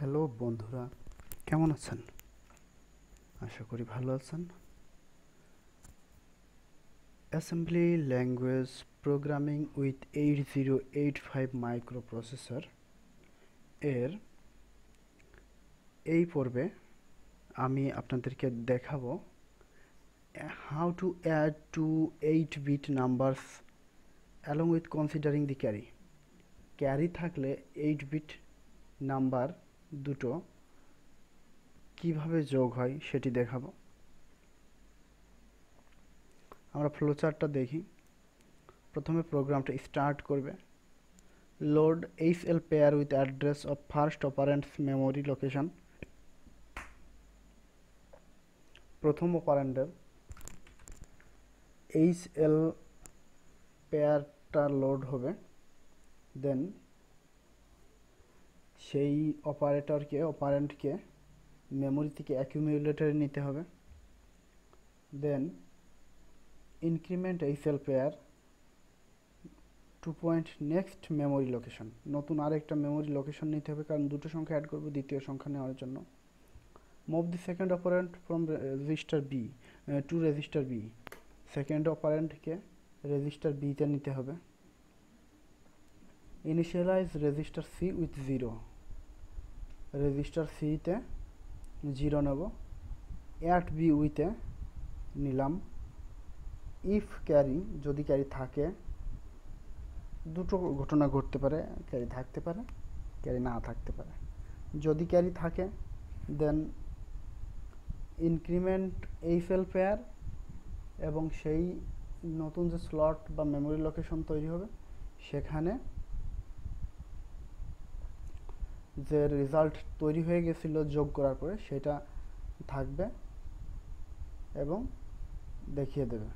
Hello বন্ধুরা, কেমন আছেন? আশা করি ভালো আছেন। Assembly language programming with 8085 microprocessor এর এই পর্বে আমি আপনাদেরকে দেখাবো how to add two 8-bit numbers along with considering the carry. Carry থাকলে 8-bit নাম্বার দুটো কিভাবে যোগ হয় সেটি দেখাবো। আমরা ফ্লোচার্টটা দেখি। প্রথমে প্রোগ্রামটা স্টার্ট করবে। Load HL pair with address of first operands memory location. প্রথম অপারেন্ডের HL পেয়ারটা লোড হবে, দেন সেই অপারেন্টকে মেমোরি থেকে অ্যাকিউমুলেটরে নিতে হবে। Then increment HL pair to point next memory location. নতুন আরেকটা মেমোরি লোকেশন নিতে হবে, কারণ দুটো সংখ্যা অ্যাড করব দ্বিতীয় সংখ্যা নেওয়ার জন্য। Move the second operand from register B to register B. Second অপারেন্টকে রেজিস্টার বিতে নিতে হবে। Initialize register C with 0। Register সিতে 0 নেব। অ্যাট বি উইথে নিলাম। ইফ ক্যারি, যদি ক্যারি থাকে, দুটো ঘটনা ঘটতে পারে, ক্যারি থাকতে পারে, ক্যারি না থাকতে পারে। যদি ক্যারি থাকে দেন ইনক্রিমেন্ট HL পেয়ার এবং সেই নতুন যে স্লট বা মেমোরি লোকেশন তৈরি হবে সেখানে যে রেজাল্ট তৈরি হয়ে গেছিল যোগ করার পরে সেটা থাকবে এবং দেখিয়ে দেবে।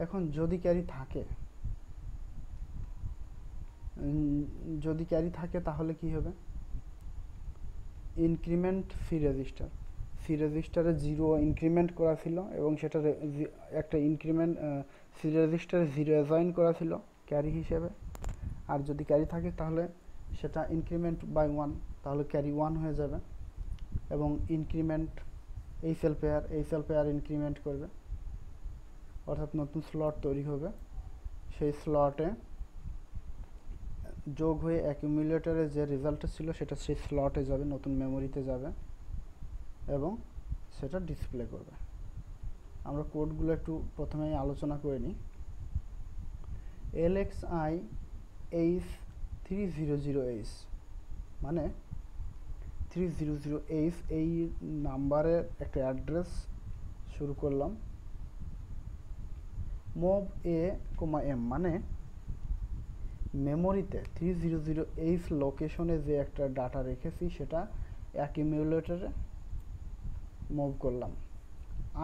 এখন যদি ক্যারি থাকে তাহলে কি হবে? ইনক্রিমেন্ট সি রেজিস্টারে 0 ইনক্রিমেন্ট করা ছিল এবং সেটা একটা ইনক্রিমেন্ট সি রেজিস্টারে 0 অ্যাসাইন করা ছিল ক্যারি হিসেবে। আর যদি ক্যারি থাকে তাহলে সেটা ইনক্রিমেন্ট বাই 1, তাহলে ক্যারি 1 হয়ে যাবে। এবং ইনক্রিমেন্ট HL পেয়ার ইনক্রিমেন্ট করবে, অর্থাৎ নতুন স্লট তৈরি হবে। সেই স্লটে যোগ হয়ে অ্যাকিউমুলেটরে যে রেজাল্টটা ছিল সেটা সেই স্লটে যাবে, নতুন মেমোরিতে যাবে এবং সেটা ডিসপ্লে করবে। আমরা কোডগুলো একটু প্রথমেই আলোচনা করে নিই। LXI H300H মানে 300H এই নাম্বারের একটা অ্যাড্রেস শুরু করলাম। মুভ A, M মানে মেমোরিতে 300H লোকেশনে যে একটা ডাটা রেখেছি সেটা অ্যাকিউমুলেটরে মুভ করলাম।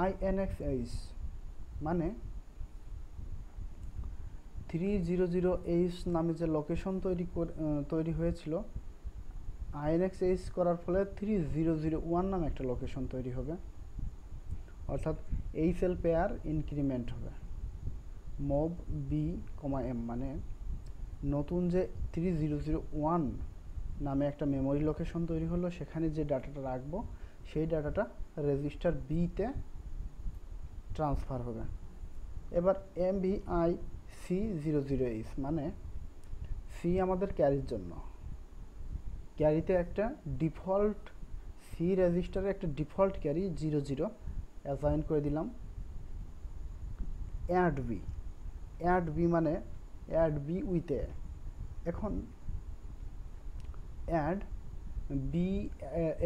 INXH মানে 300H নামে যে লোকেশন তৈরি হয়েছিল, INXH করার ফলে 3001 নামে একটা লোকেশন তৈরি হবে, অর্থাৎ HL পেয়ার ইনক্রিমেন্ট হবে। মুভ B, M মানে নতুন যে 3001 নামে একটা মেমোরি লোকেশন তৈরি হলো সেখানে যে ডাটাটা রাখবো সেই ডাটাটা রেজিস্টার বিতে ট্রান্সফার হবে। এবার MVI C00H মানে সি আমাদের ক্যারির জন্য। ক্যারিতে একটা ডিফল্ট সি রেজিস্টারে একটা ডিফল্ট ক্যারি 00 অ্যাসাইন করে দিলাম। অ্যাড বি মানে অ্যাড বি উইথ এ। এখন অ্যাড বি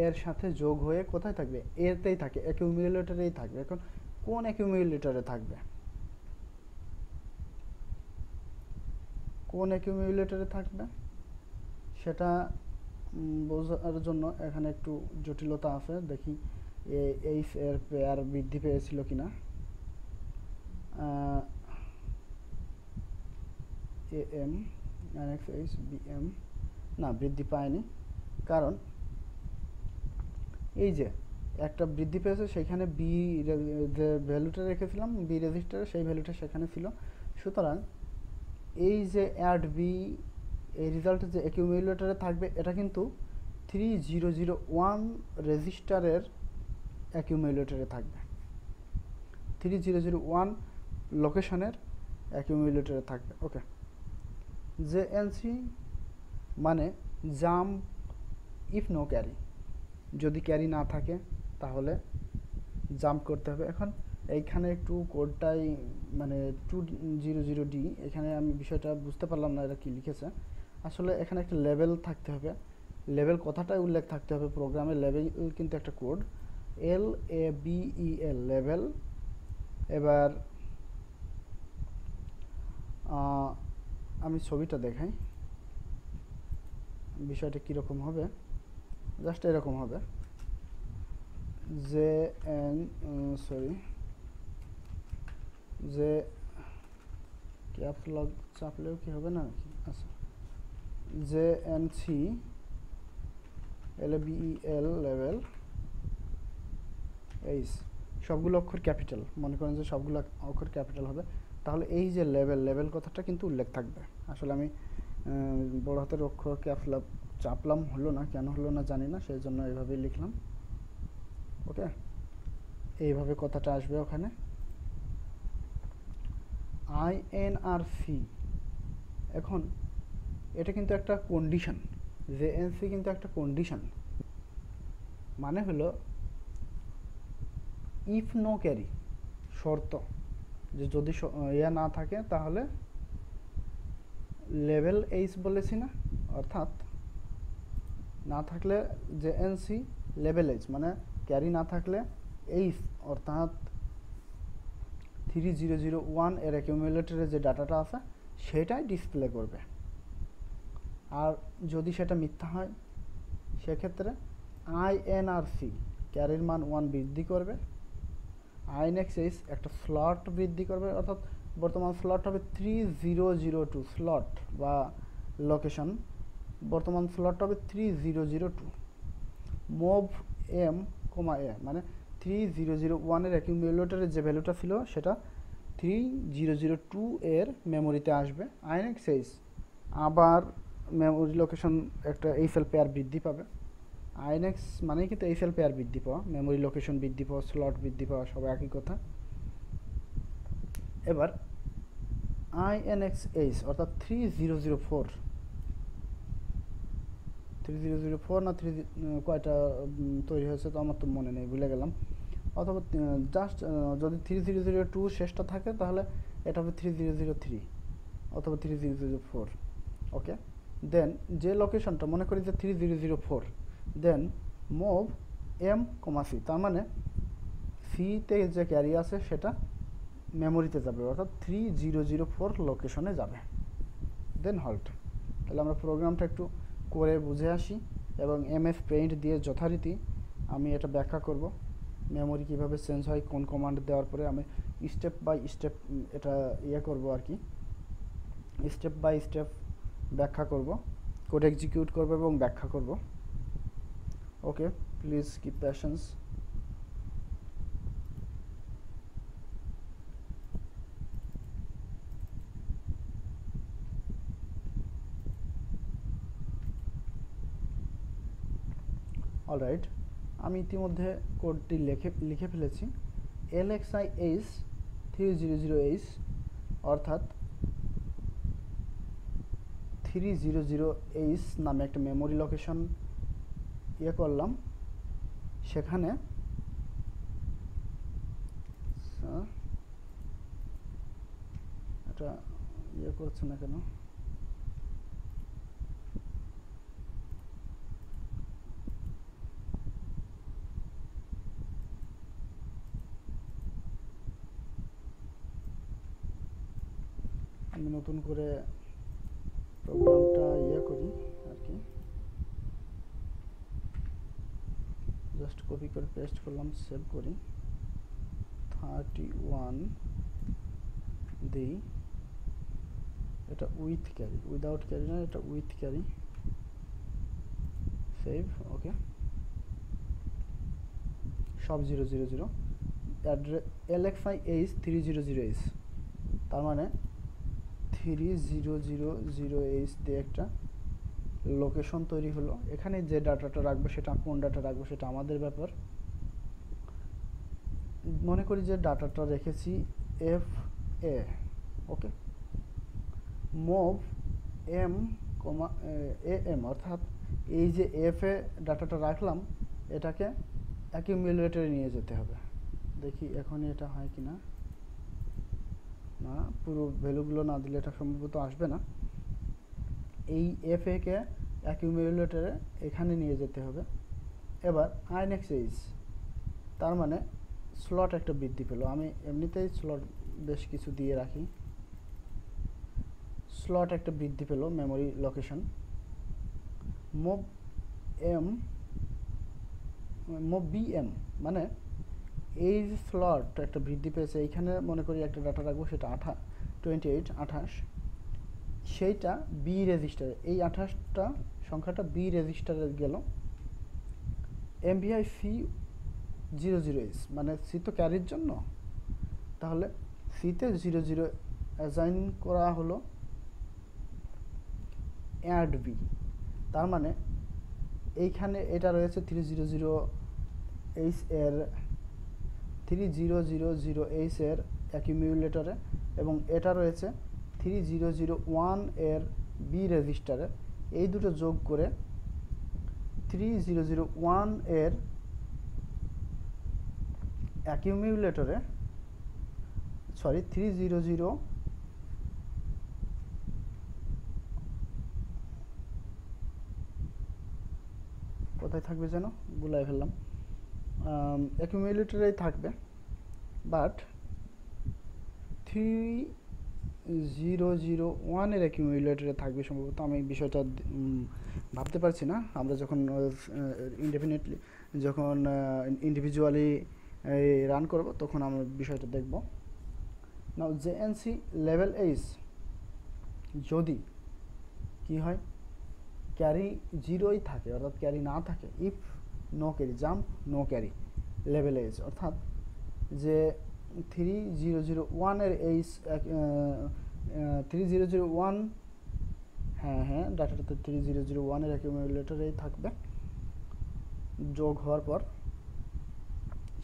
এর সাথে যোগ হয়ে কোথায় থাকবে? এতেই থাকে, অ্যাকিউমুলেটরেই থাকবে। এখন কোন অ্যাকিউমুলেটরে থাকবে? সেটা বোঝার জন্য এখানে একটু জটিলতা আছে। দেখি এইচ এর পেয়ার বৃদ্ধি পেয়েছিল কিনা। AM NXH BM না, বৃদ্ধি পায়নি, কারণ এই যে একটা বৃদ্ধি পেয়েছে সেখানে বি যে ভ্যালুটা রেখেছিলাম বি রেজিস্টারে সেই ভ্যালুটা সেখানে ছিল। সুতরাং এই যে অ্যাড বি এই রেজাল্টে যে অ্যাকিউমুলেটরে থাকবে এটা কিন্তু 3001 রেজিস্টারের অ্যাকিউমুলেটরে থাকবে, 3001 লোকেশনের অ্যাকিউমুলেটরে থাকবে। ওকে, জেএনসি মানে জাম্প ইফ নো ক্যারি, যদি ক্যারি না থাকে তাহলে জাম্প করতে হবে। এখন এইখানে একটু কোডটাই মানে 200D, এখানে আমি বিষয়টা বুঝতে পারলাম না এরা কি লিখেছে। আসলে এখানে একটা লেভেল থাকতে হবে, লেভেল কথাটাই উল্লেখ থাকতে হবে প্রোগ্রামে। লেভেল কিন্তু একটা কোড, LABEL লেভেল। এবার আমি ছবিটা দেখাই বিষয়টা কীরকম হবে। জাস্ট এরকম হবে, যে ক্যাপস লক চাপলেও কি হবে না কি? আচ্ছা, JNC LABEL লেভেল এইচ, সবগুলো অক্ষর ক্যাপিটাল, মনে করেন যে সবগুলো অক্ষর ক্যাপিটাল হবে, তাহলে এই যে লেভেল কথাটা কিন্তু উল্লেখ থাকবে। আসলে আমি বড় হাতের অক্ষর ক্যাপস লক চাপলাম, হলো না, কেন হলো না জানি না, সেই জন্য এইভাবেই লিখলাম। ওকে, এইভাবে কথাটা আসবে ওখানে। INRC, এখন এটা কিন্তু একটা কন্ডিশন, জেএনসি কিন্তু একটা কন্ডিশন, মানে হলো ইফ নো ক্যারি, শর্ত যে যদি ইয়া না থাকে তাহলে লেভেল এইচ বলেছি না, অর্থাৎ না থাকলে জেএনসি লেভেল এইচ মানে ক্যারি না থাকলে এইচ অর্থাৎ 3001 এর অ্যাকিউমুলেটরে যে ডাটাটা আছে সেটাই ডিসপ্লে করবে। আর যদি সেটা মিথ্যা হয় সেক্ষেত্রে INRC ক্যারির মান 1 বৃদ্ধি করবে, INXH একটা স্লট বৃদ্ধি করবে, অর্থাৎ বর্তমান স্লট হবে 3002 স্লট বা লোকেশন, বর্তমান স্লট হবে 3002। মুভ M, A মানে 3001 এর অ্যাকিউমুলেটরের যে ভ্যালুটা ছিল সেটা 3002 এর মেমোরিতে আসবে। INXH আবার মেমোরি লোকেশন একটা এইচএল পেয়ার বৃদ্ধি পাবে। INX মানেই কিন্তু এইচএল পেয়ার বৃদ্ধি পাওয়া, মেমোরি লোকেশন বৃদ্ধি পাওয়া, স্লট বৃদ্ধি পাওয়া, সব একই কথা। এবার INXH অর্থাৎ 3004 না 3 কয়টা তৈরি হয়েছে তো আমার তো মনে নেই, ভুলে গেলাম। অথবা জাস্ট যদি 3002 শেষটা থাকে তাহলে এটা হবে 3003 অথবা 3004। ওকে, দেন যে লোকেশনটা মনে করি যে 3004, দেন মুভ M, C, তার মানে সিতে যে ক্যারি আছে সেটা মেমোরিতে যাবে, অর্থাৎ 3004 লোকেশনে যাবে, দেন হল্ট। তাহলে আমরা প্রোগ্রামটা একটু করে বুঝে আসি এবং MS Paint দিয়ে যথারীতি আমি এটা ব্যাখ্যা করব, মেমোরি কীভাবে চেঞ্জ হয় কোন কমান্ড দেওয়ার পরে। আমি স্টেপ বাই স্টেপ এটা করব আর কি, স্টেপ বাই স্টেপ ব্যাখ্যা করব, কোড এক্সিকিউট করব এবং ব্যাখ্যা করব। ওকে, প্লিজ কিপ প্যাশেন্স। অলরাইট, আমি ইতিমধ্যে কোডটি লিখে ফেলেছি। LXIH 300H অর্থাৎ 300H নামে একটা মেমোরি লোকেশন করলাম, সেখানে এটা করছে না কেন, আমি নতুন করে প্রোগ্রামটা করি আর কি, জাস্ট কপি করে পেস্ট করলাম, সেভ করি, 31 দিই, এটা উইথ ক্যারি, উইদাউট ক্যারি না, এটা উইথ ক্যারি, সেভ। ওকে, সব 000, LXIH 300H, তার মানে 3000H দিয়ে একটা লোকেশন তৈরি হলো। এখানে যে ডাটাটা রাখবো সেটা কোন ডাটা রাখবো সেটা আমাদের ব্যাপার। মনে করি যে ডাটাটা রেখেছি FA, okay. Move M, AM, অর্থাৎ এই যে FA ডাটাটা রাখলাম এটাকে অ্যাকিউমুলেটরে নিয়ে যেতে হবে। দেখি এখন এটা হয় কিনা। না, পুরো ভ্যালুগুলো না দিলে এটা সম্ভবত আসবে না। এই FA কে অ্যাকিউমুলেটরে এখানে নিয়ে যেতে হবে। এবার INX H, তার মানে স্লট একটা বৃদ্ধি পেল। আমি এমনিতেই স্লট বেশ কিছু দিয়ে রাখি। স্লট একটা বৃদ্ধি পেল মেমোরি লোকেশন। মুভ BM, মানে এই স্লট একটা বৃদ্ধি পেয়েছে। এইখানে মনে করি একটা ডাটা রাখবো, সেটা 28, সেইটা বি রেজিস্টারে, এই 28টা সংখ্যাটা বি রেজিস্টারে গেল। MVI C00H, মানে সি তো ক্যারির জন্য, তাহলে সিতে 00 অ্যাসাইন করা হলো অ্যাড বি। তার মানে এইখানে এটা রয়েছে 300H এর 3000H এর অ্যাকিউমুলেটরে, এবং এটা রয়েছে 3001 এর বি রেজিস্টারে। এই দুটো যোগ করে 3001 এর অ্যাকিউমুলেটরে, সরি 300, কোথায় থাকবে যেন ভুলাই ফেললাম, অ্যাকিউমুলেটরেই থাকবে, বাট 3001 এর অ্যাকিউমুলেটরে থাকবে সম্ভবত। আমি বিষয়টা ভাবতে পারছি না। আমরা যখন ইন্ডিভিজুয়ালি রান করব তখন আমরা বিষয়টা দেখব। নাও JNC লেভেল H যদি কি হয়, ক্যারি 0ই থাকে, অর্থাৎ ক্যারি না থাকে, if no carry, jump no carry লেভেল H, অর্থাৎ যে 3001 এর H 3001, হ্যাঁ ডাটাটাতে 3001 এর অ্যাকিউমুলেটরেই থাকবে যোগ হওয়ার পর।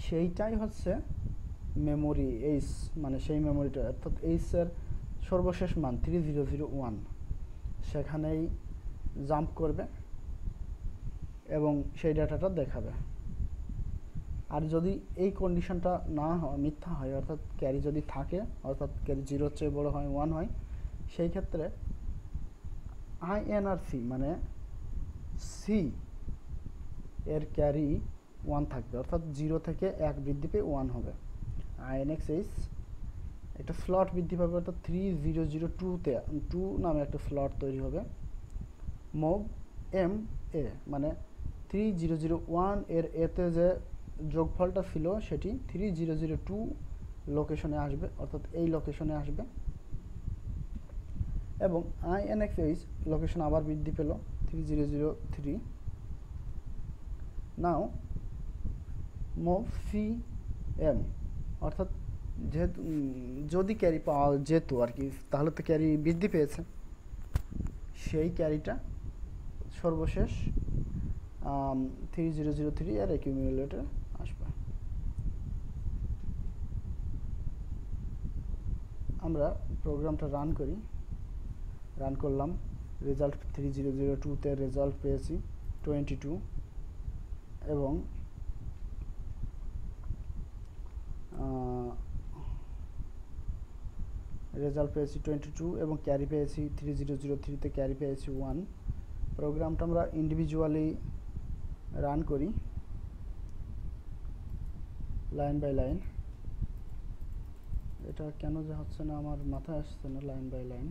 সেইটাই হচ্ছে মেমোরি H, মানে সেই মেমোরিটা, অর্থাৎ H এর সর্বশেষ মান 3001, সেখানেই জাম্প করবে এবং সেই ডাটাটা দেখাবে। আর যদি এই কন্ডিশনটা না হয়, মিথ্যা হয়, অর্থাৎ ক্যারি যদি থাকে, অর্থাৎ ক্যারি 0-র চেয়ে বড় হয়, 1 হয়, সেই ক্ষেত্রে INRC, মানে সি এর ক্যারি 1 থাকবে, অর্থাৎ 0 থেকে 1 বৃদ্ধি পেয়ে 1 হবে। INX H একটা স্লট বৃদ্ধি পাবে, অর্থাৎ 3002-তে 2 নামে একটা স্লট তৈরি হবে। মুভ MA, মানে 3001 এর এতে যে যোগফলটা ছিল সেটি 3002 লোকেশনে আসবে, অর্থাৎ এই লোকেশনে আসবে, এবং INX H লোকেশন আবার বৃদ্ধি পেল 3003। নাও মুভ CM, অর্থাৎ যেহেতু যদি ক্যারি পাওয়া যেত আর কি, তাহলে তো ক্যারি বৃদ্ধি পেয়েছে, সেই ক্যারিটা সর্বশেষ 3003 এর অ্যাকিউমুলেটরে আসবে। আমরা প্রোগ্রামটা রান করি। রান করলাম, রেজাল্ট 3002-তে রেজাল্ট পেয়েছি 22, এবং রেজাল্ট পেয়েছি 22 এবং ক্যারি পেয়েছি 3003-তে ক্যারি পেয়েছি 1। প্রোগ্রামটা আমরা ইন্ডিভিজুয়ালি রান করি লাইন বাই লাইন। এটা কেন যে হচ্ছে না আমার মাথায় আসছে না, লাইন বাই লাইন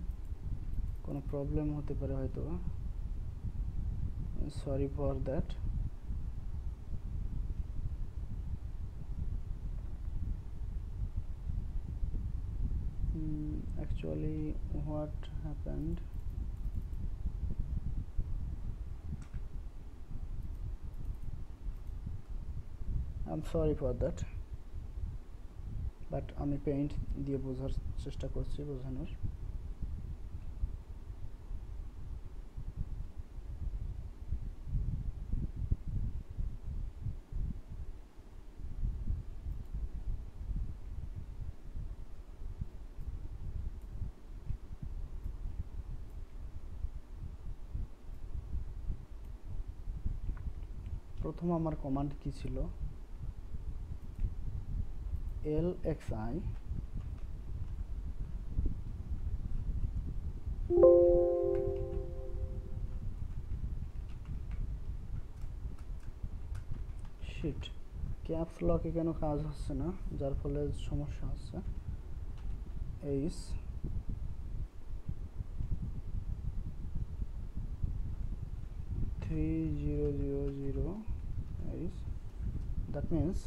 কোনো প্রবলেম হতে পারে হয়তো, sorry for that. Actually what happened, I'm sorry for that, but আমি পেইন্ট দিয়ে বোঝার চেষ্টা করছি, বোঝানোর। প্রথম আমার কমান্ড কি ছিল, lxi শিট, ক্যাপস লকে কেন কাজ হচ্ছে না, যার ফলে সমস্যা হচ্ছে। এইচ 3000 এইচ, দ্যাট মিন্স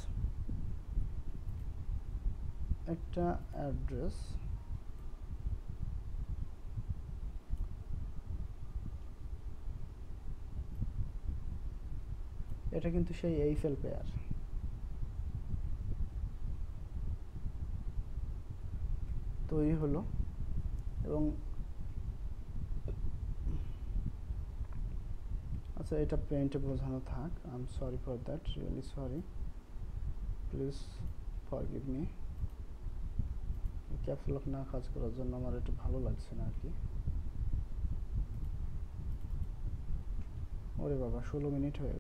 একটা অ্যাড্রেস এটা কিন্তু সেই এইফেল পেয়ার। তৈরি হলো এবং আচ্ছা এটা পেইন্টে বোঝানো থাক, I am sorry for that, really sorry, please forgive me. Caps lock না কাজ করার জন্য আমার এটা ভালো লাগছে না আর কি। ওরে বাবা 16 মিনিট হয়ে